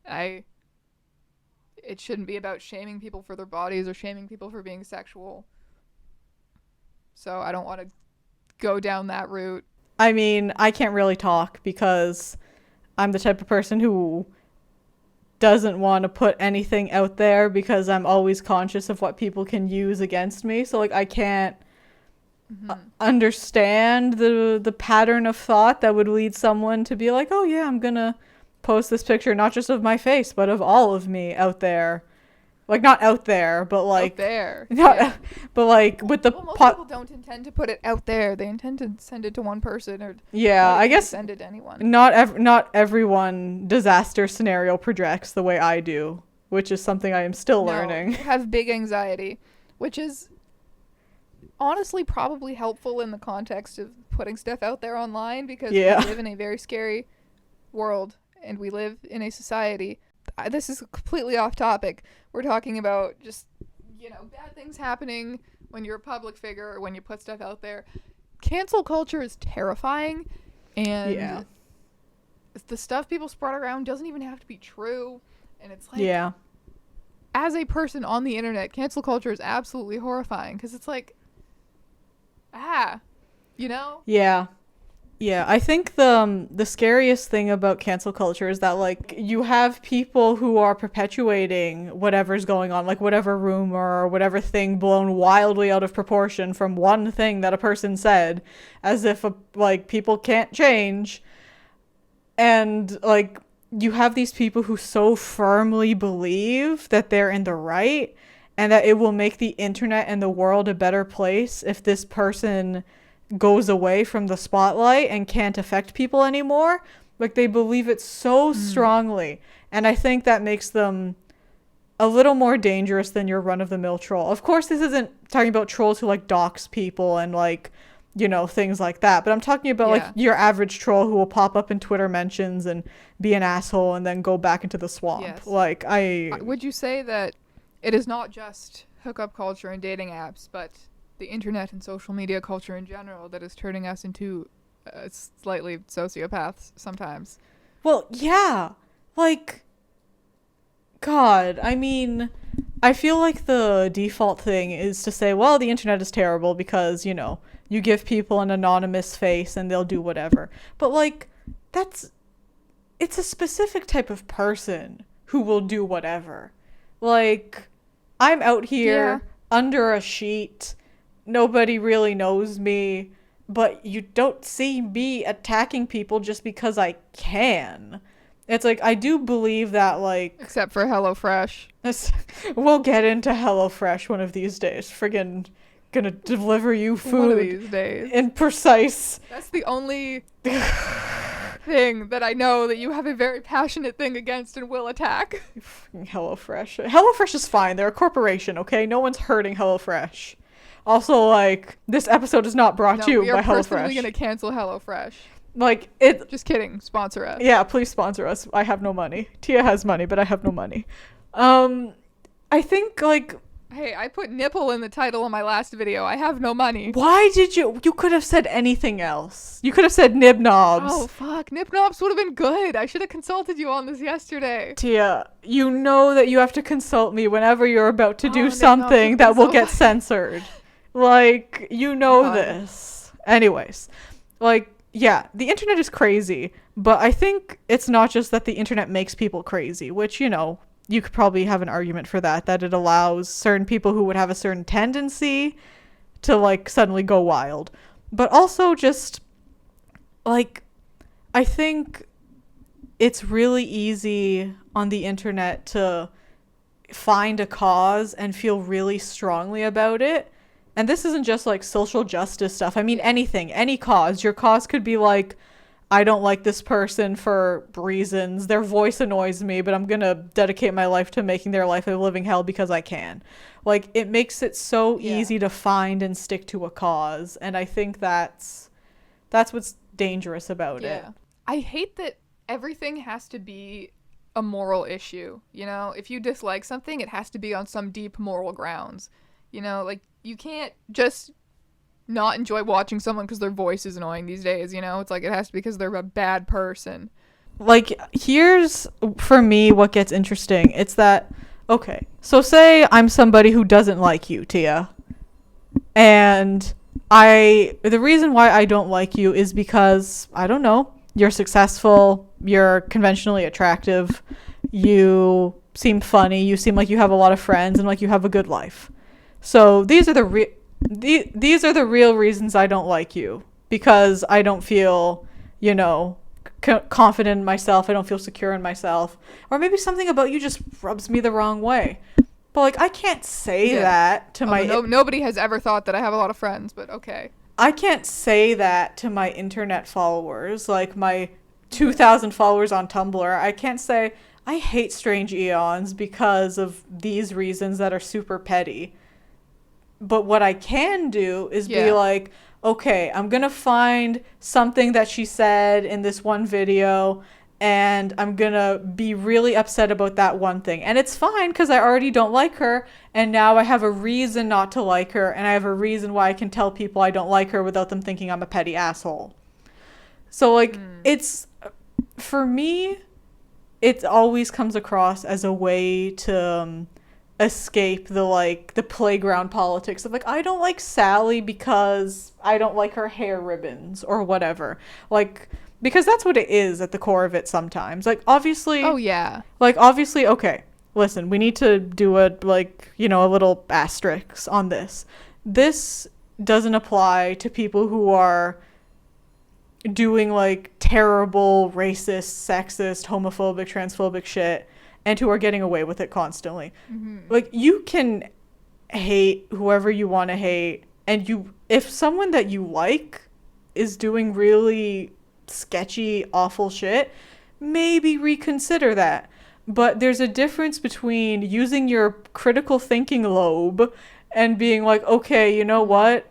it shouldn't be about shaming people for their bodies or shaming people for being sexual. So I don't want to go down that route. I mean, I can't really talk because I'm the type of person who doesn't want to put anything out there because I'm always conscious of what people can use against me. So like I can't understand the pattern of thought that would lead someone to be like, oh yeah, I'm gonna post this picture not just of my face but of all of me out there. Like not out there, but like out there. Yeah. But like with the most people don't intend to put it out there. They intend to send it to one person or I guess send it to anyone. Not everyone disaster scenario projects the way I do, which is something I am still learning. I have big anxiety, which is honestly probably helpful in the context of putting stuff out there online, because we Yeah. live in a very scary world and we live in a society. This is completely off topic. We're talking about just, bad things happening when you're a public figure or when you put stuff out there. Cancel culture is terrifying, and Yeah. the stuff people spread around doesn't even have to be true. And it's like, Yeah. as a person on the internet, cancel culture is absolutely horrifying, because it's like, you know? Yeah. Yeah, I think the scariest thing about cancel culture is that like you have people who are perpetuating whatever's going on, like whatever rumor or whatever thing blown wildly out of proportion from one thing that a person said, as if like people can't change. And like you have these people who so firmly believe that they're in the right and that it will make the internet and the world a better place if this person goes away from the spotlight and can't affect people anymore. Like they believe it so strongly. And I think that makes them a little more dangerous than your run-of-the-mill troll. Of course, this isn't talking about trolls who like dox people and like, things like that. But I'm talking about like your average troll who will pop up in Twitter mentions and be an asshole and then go back into the swamp. Yes. Like Would you say that it is not just hookup culture and dating apps, but the internet and social media culture in general that is turning us into slightly sociopaths sometimes? Well, yeah. Like, God, I mean, I feel like the default thing is to say, well, the internet is terrible because, you give people an anonymous face and they'll do whatever. But, like, it's a specific type of person who will do whatever. Like, I'm out here under a sheet. Nobody really knows me, but you don't see me attacking people just because I can. It's like, I do believe that, like... Except for HelloFresh. We'll get into HelloFresh one of these days. Friggin' gonna deliver you food. One of these days. In precise... That's the only thing that I know that you have a very passionate thing against and will attack. HelloFresh. HelloFresh is fine. They're a corporation, okay? No one's hurting HelloFresh. Also, like, this episode is not brought to you by HelloFresh. We are personally going to cancel HelloFresh. Like, it... Just kidding. Sponsor us. Yeah, please sponsor us. I have no money. Teya has money, but I have no money. I think, like... Hey, I put nipple in the title of my last video. I have no money. Why did you... You could have said anything else. You could have said nib knobs. Oh, fuck. Nip knobs would have been good. I should have consulted you on this yesterday. Teya, you know that you have to consult me whenever you're about to do something that will get censored. Like, you know this. Anyways, like, yeah, the internet is crazy, but I think it's not just that the internet makes people crazy, which, you could probably have an argument for that it allows certain people who would have a certain tendency to, like, suddenly go wild. But also just, like, I think it's really easy on the internet to find a cause and feel really strongly about it. And this isn't just like social justice stuff. I mean, anything, any cause. Your cause could be like, I don't like this person for reasons. Their voice annoys me, but I'm going to dedicate my life to making their life a living hell because I can. Like, it makes it so easy to find and stick to a cause. And I think that's what's dangerous about it. I hate that everything has to be a moral issue. If you dislike something, it has to be on some deep moral grounds. Like, you can't just not enjoy watching someone because their voice is annoying these days, It's like it has to be because they're a bad person. Like, here's, for me, what gets interesting. It's that, okay, so say I'm somebody who doesn't like you, Teya. And the reason why I don't like you is because, I don't know, you're successful, you're conventionally attractive, you seem funny, you seem like you have a lot of friends, and like you have a good life. So these are the real reasons I don't like you, because I don't feel, confident in myself. I don't feel secure in myself, or maybe something about you just rubs me the wrong way. But like, I can't say that to nobody has ever thought that I have a lot of friends, but okay. I can't say that to my internet followers, like my 2,000 followers on Tumblr. I can't say I hate Strange Eons because of these reasons that are super petty. But what I can do is be Yeah. like, okay, I'm going to find something that she said in this one video and I'm going to be really upset about that one thing. And it's fine because I already don't like her. And now I have a reason not to like her. And I have a reason why I can tell people I don't like her without them thinking I'm a petty asshole. So, like, it's, for me, it always comes across as a way to escape the playground politics of like, I don't like Sally because I don't like her hair ribbons or whatever, like, because that's what it is at the core of it sometimes. Like, obviously, Oh yeah. okay, listen, we need to do a, like, you know, a little asterisk on this doesn't apply to people who are doing like terrible racist, sexist, homophobic, transphobic shit and who are getting away with it constantly. Like, you can hate whoever you want to hate, and if someone that you like is doing really sketchy, awful shit, maybe reconsider that. But there's a difference between using your critical thinking lobe and being like, okay, you know what?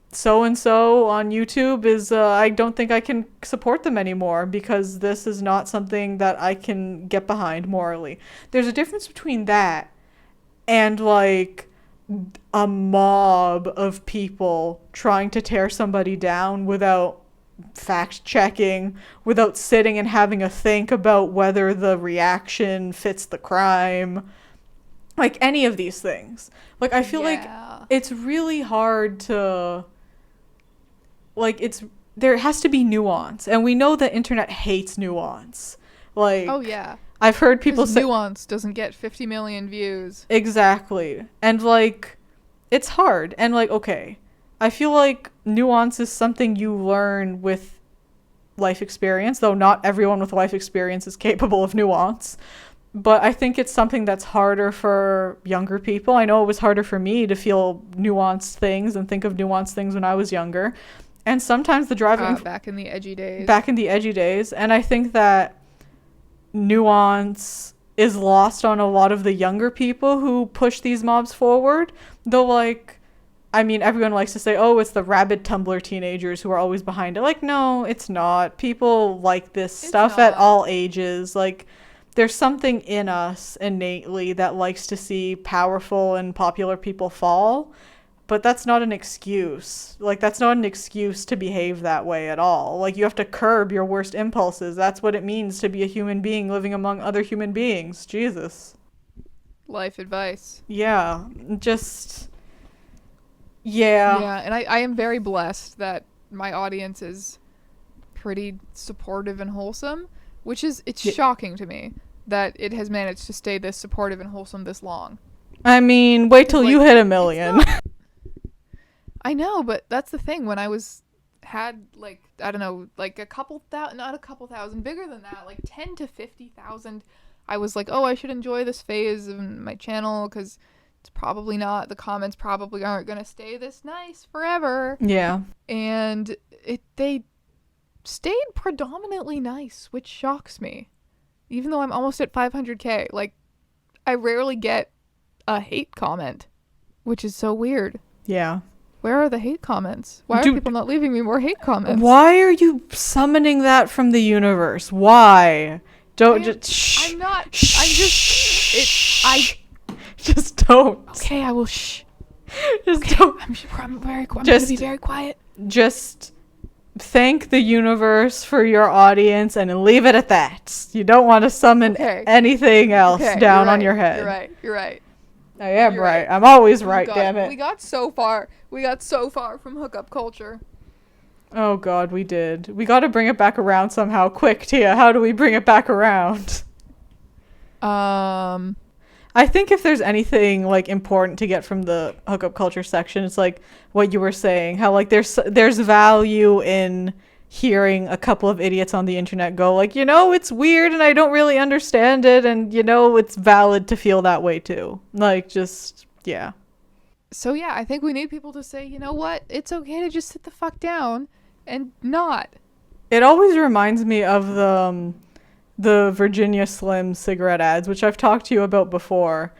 So and so on YouTube is I don't think I can support them anymore because this is not something that I can get behind morally. There's a difference between that and like a mob of people trying to tear somebody down without fact checking, without sitting and having a think about whether the reaction fits the crime. Like, any of these things. Like, I feel like it's really hard to, like, there has to be nuance, and we know the internet hates nuance. Like, Oh yeah. I've heard people say nuance doesn't get 50 million views. exactly, and like, it's hard, and like, okay, I feel like nuance is something you learn with life experience, though not everyone with life experience is capable of nuance. But I think it's something that's harder for younger people. I know it was harder for me to feel nuanced things and think of nuanced things when I was younger. And sometimes the driving Back in the edgy days. back in the edgy days, and I think that nuance is lost on a lot of the younger people who push these mobs forward. Though, like, I mean, everyone likes to say, oh, it's the rabid Tumblr teenagers who are always behind it. Like, no, it's not. People like this stuff at all ages. Like, there's something in us innately that likes to see powerful and popular people fall. But that's not an excuse. Like, that's not an excuse to behave that way at all. Like, you have to curb your worst impulses. That's what it means to be a human being living among other human beings. Jesus. Life advice. Yeah. Just... Yeah. Yeah, and I am very blessed that my audience is pretty supportive and wholesome, which is, it's shocking to me that it has managed to stay this supportive and wholesome this long. I mean, wait till you hit 1 million. I know, but that's the thing. When I had like, I don't know, like a couple thousand, not a couple thousand, bigger than that, like 10 to 50,000, I was like, oh, I should enjoy this phase of my channel because it's probably not, the comments probably aren't going to stay this nice forever. Yeah. And they stayed predominantly nice, which shocks me. Even though I'm almost at 500K, like, I rarely get a hate comment, which is so weird. Yeah. Where are the hate comments? Why are people not leaving me more hate comments? Why are you summoning that from the universe? Why? Don't just. I'm not. I'm just. Just don't. Okay, I will shh. Just okay, don't. I'm going to be very quiet. Just thank the universe for your audience and leave it at that. You don't want to summon anything else down on your head. You're right. I am right. I'm always right, damn it. We got so far from hookup culture. Oh god, we did. We got to bring it back around somehow. Quick, Teya, how do we bring it back around? I think if there's anything like important to get from the hookup culture section, it's like what you were saying, how like there's value in hearing a couple of idiots on the internet go like, you know, it's weird and I don't really understand it, and you know, it's valid to feel that way too. Like, just, yeah. So yeah, I think we need people to say, you know what, it's okay to just sit the fuck down and not. It always reminds me of the Virginia Slim cigarette ads, which I've talked to you about before.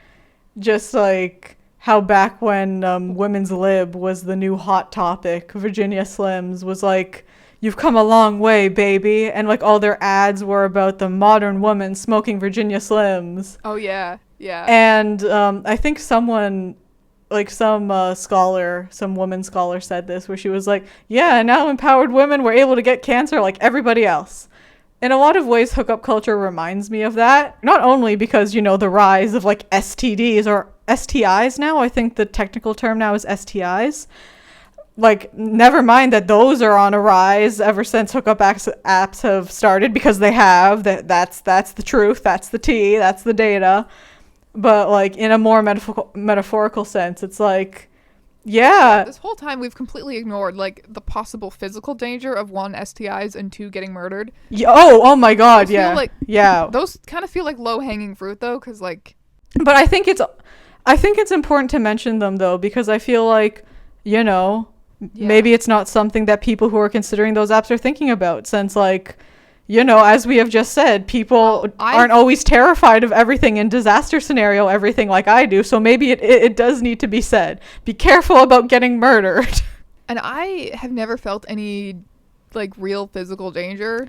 Just like how back when women's lib was the new hot topic, Virginia Slims was like, "You've come a long way, baby," and like all their ads were about the modern woman smoking Virginia Slims. Oh yeah, yeah. And I think someone, like some scholar, some woman scholar said this, where she was like, "Yeah, now empowered women were able to get cancer like everybody else." In a lot of ways, hookup culture reminds me of that. Not only because, you know, the rise of like STDs or STIs now, I think the technical term now is STIs. Like, never mind that those are on a rise ever since hookup apps have started, because they have. That's the truth, that's the tea, that's the data. But like in a more metaphorical sense, it's like, yeah, This whole time we've completely ignored like the possible physical danger of one, STIs, and two, getting murdered. oh my god, Those feel yeah, like- yeah. Those kind of feel like low hanging fruit though, because like But I think it's important to mention them though, because I feel like, you know, yeah. maybe it's not something that people who are considering those apps are thinking about, since like, you know, as we have just said, people aren't always terrified of everything in disaster scenario, everything like I do. So maybe it does need to be said. Be careful about getting murdered. And I have never felt any like real physical danger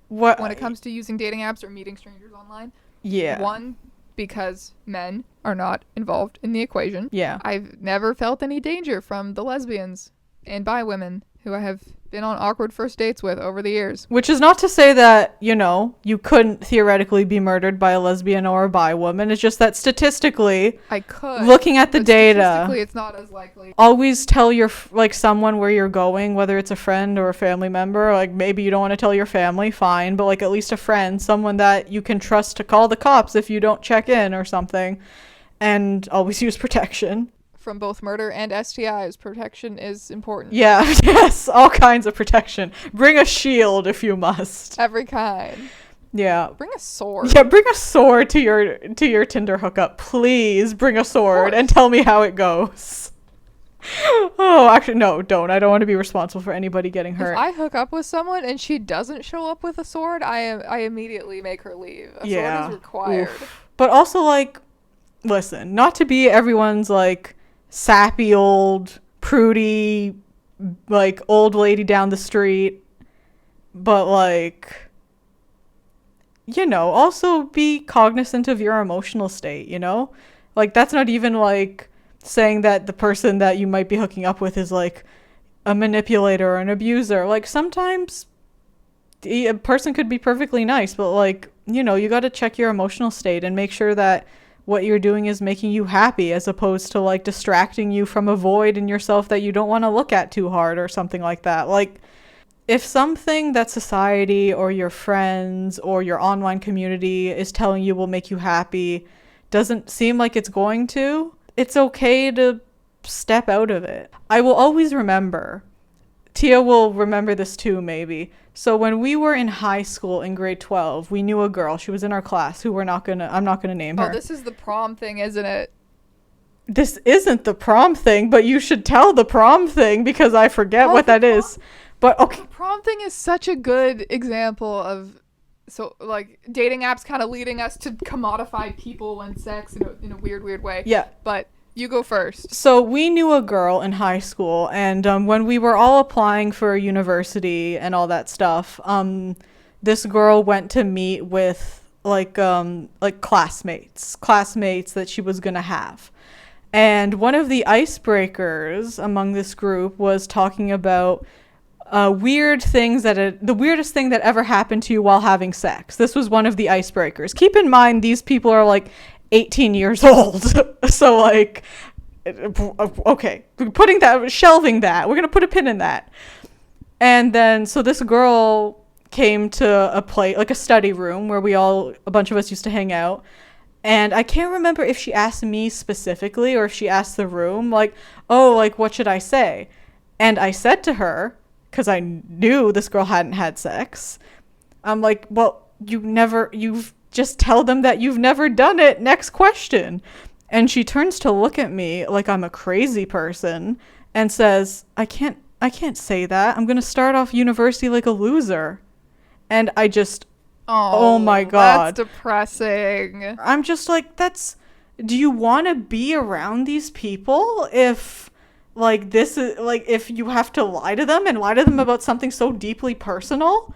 What when it comes to using dating apps or meeting strangers online. Yeah. One, because men are not involved in the equation. Yeah. I've never felt any danger from the lesbians and bi women who I have been on awkward first dates with over the years. Which is not to say that, you know, you couldn't theoretically be murdered by a lesbian or a bi woman. It's just that statistically, I could. looking at the but data, statistically, it's not as likely. always tell your like someone where you're going, whether it's a friend or a family member. Like maybe you don't want to tell your family, fine, but like at least a friend, someone that you can trust to call the cops if you don't check in or something. And always use protection. From both murder and STIs, protection is important. Yeah, yes, all kinds of protection. Bring a shield if you must. Every kind. Yeah. Bring a sword. Yeah, bring a sword to your Tinder hookup. Please bring a sword and tell me how it goes. Oh, actually, no, don't. I don't want to be responsible for anybody getting hurt. If I hook up with someone and she doesn't show up with a sword, I immediately make her leave. A sword is required. Oof. But also, like, listen, not to be everyone's, like, sappy old, prudy, like, old lady down the street, but, like, you know, also be cognizant of your emotional state, you know? Like, that's not even, like, saying that the person that you might be hooking up with is, like, a manipulator or an abuser. Like, sometimes a person could be perfectly nice, but, like, you know, you got to check your emotional state and make sure that what you're doing is making you happy, as opposed to like distracting you from a void in yourself that you don't want to look at too hard or something like that. Like, if something that society or your friends or your online community is telling you will make you happy doesn't seem like it's going to, it's okay to step out of it. I will always remember, Teya will remember this too, maybe. So when we were in high school in grade 12, we knew a girl. She was in our class who I'm not gonna name her. Oh, this is the prom thing, isn't it? This isn't the prom thing, but you should tell the prom thing because I forget what that is. But okay. The prom thing is such a good example of, so like dating apps kind of leading us to commodify people and sex in a weird way. Yeah. But you go first. So we knew a girl in high school, and when we were all applying for university and all that stuff, this girl went to meet with like classmates that she was gonna have. And one of the icebreakers among this group was talking about weird things the weirdest thing that ever happened to you while having sex. This was one of the icebreakers. Keep in mind, these people are like 18 years old. So like, okay, shelving that. We're going to put a pin in that. And then, so this girl came to a study room where a bunch of us used to hang out. And I can't remember if she asked me specifically or if she asked the room, like, oh, like, what should I say? And I said to her, because I knew this girl hadn't had sex, I'm like, well, you've just tell them that you've never done it. Next question. And she turns to look at me like I'm a crazy person and says, I can't say that. I'm going to start off university like a loser. And I just, oh my God. That's depressing. I'm just like, that's do you want to be around these people if like this is like if you have to lie to them and lie to them about something so deeply personal?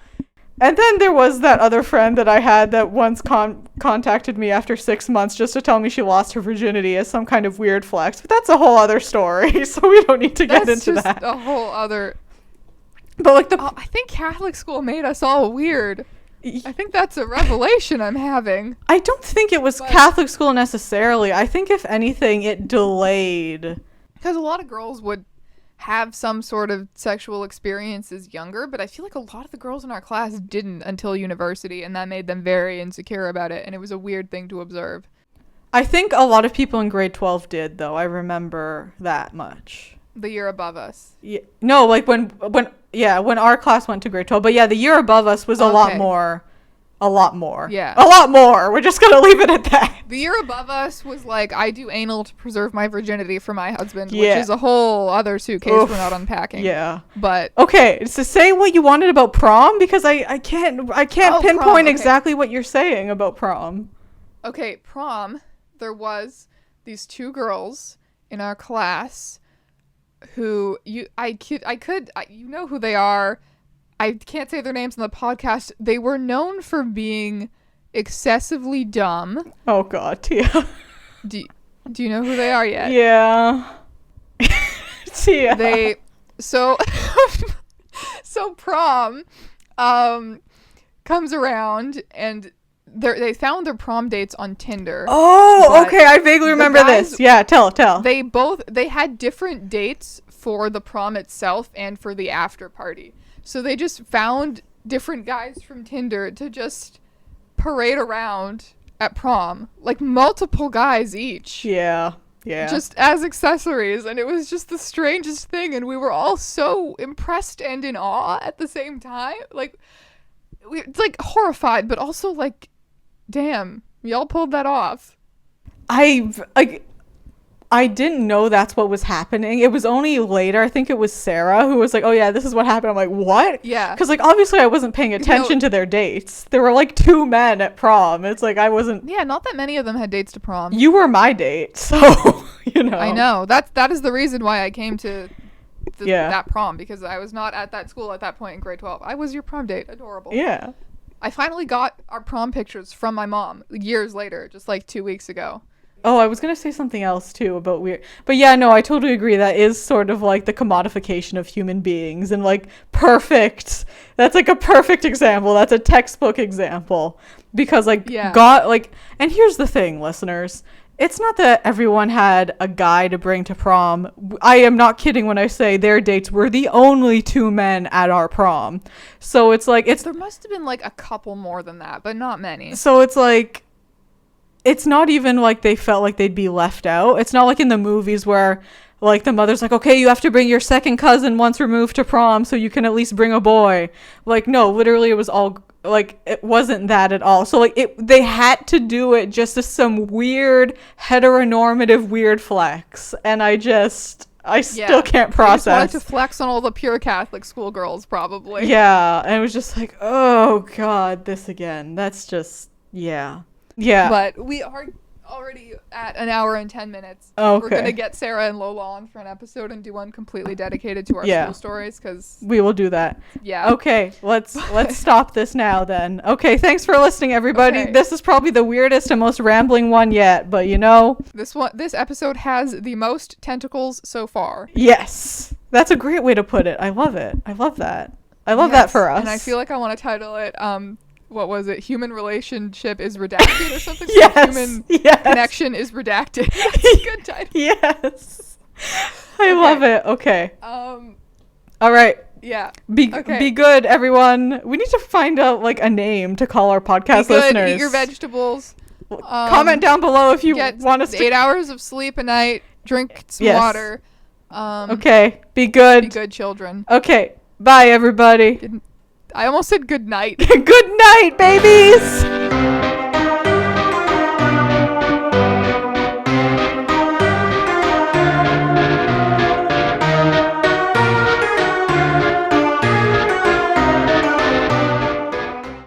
And then there was that other friend that I had that once contacted me after 6 months just to tell me she lost her virginity as some kind of weird flex. But that's a whole other story, so we don't need to get into that. That's just a whole other... But like I think Catholic school made us all weird. I think that's a revelation I'm having. I don't think it was Catholic school necessarily. I think if anything, it delayed. Because a lot of girls would have some sort of sexual experiences younger, but I feel like a lot of the girls in our class didn't until university, and that made them very insecure about it, and it was a weird thing to observe. I think a lot of people in grade 12 did, though. I remember that much. The year above us. Yeah, no, like when our class went to grade 12. But yeah, the year above us was a lot more. A lot more. Yeah. A lot more. We're just going to leave it at that. The year above us was like, I do anal to preserve my virginity for my husband, Yeah. which is a whole other suitcase Oof. we're not unpacking. Yeah. But okay, so say what you wanted about prom, because I can't pinpoint prom, okay. exactly what you're saying about prom. okay, prom, there was these two girls in our class who you know who they are. I can't say their names on the podcast. They were known for being excessively dumb. Oh God, Teya. Do you know who they are yet? Yeah. Teya. So prom comes around, and they found their prom dates on Tinder. Oh, okay. I vaguely remember guys, this. Yeah, tell. They had different dates for the prom itself and for the after party. So they just found different guys from Tinder to just parade around at prom, like multiple guys each. Yeah. Yeah. Just as accessories, and it was just the strangest thing, and we were all so impressed and in awe at the same time. Like, it's like horrified, but also like, damn, y'all pulled that off. I didn't know that's what was happening. It was only later, I think it was Sarah, who was like, oh yeah, this is what happened. I'm like, what? Yeah. Because like, obviously I wasn't paying attention to their dates. There were like 2 men at prom. It's like, I wasn't... Yeah, not that many of them had dates to prom. You were my date, so, you know. I know. That is the reason why I came to that prom, because I was not at that school at that point in grade 12. I was your prom date. Adorable. Yeah. I finally got our prom pictures from my mom years later, just like 2 weeks ago. Oh, I was going to say something else too about weird. But yeah, no, I totally agree. That is sort of like the commodification of human beings, and like perfect. That's like a perfect example. That's a textbook example. Because like God, like, and here's the thing, listeners. It's not that everyone had a guy to bring to prom. I am not kidding when I say their dates were the only 2 men at our prom. So it's like, There must have been like a couple more than that, but not many. So it's like, it's not even like they felt like they'd be left out. It's not like in the movies where like the mother's like, okay, you have to bring your second cousin once removed to prom so you can at least bring a boy. Like, no, literally it was all like, it wasn't that at all. So like they had to do it just as some weird heteronormative weird flex. And I still can't process. I just wanted to flex on all the pure Catholic schoolgirls, probably. Yeah. And it was just like, oh God, this again. That's just, yeah. Yeah. But we are already at an hour and 10 minutes. Okay. We're going to get Sarah and Lola on for an episode and do one completely dedicated to our school stories, because we will do that. Yeah. Okay, let's stop this now then. Okay, thanks for listening, everybody. Okay. This is probably the weirdest and most rambling one yet, but you know, this episode has the most tentacles so far. Yes. That's a great way to put it. I love it. I love that. I love that for us. And I feel like I want to title it what was it? Human relationship is redacted or something? Yes. Human yes. connection is redacted. That's a good title. Yes. I love it. Okay. All right. Yeah. Be good, everyone. We need to find out like a name to call our podcast be good, listeners. Eat your vegetables. Comment down below if you want us to 8 hours of sleep a night. Drink some water. Okay. Be good. Be good children. Okay. Bye, everybody. I almost said good night. Good night, babies.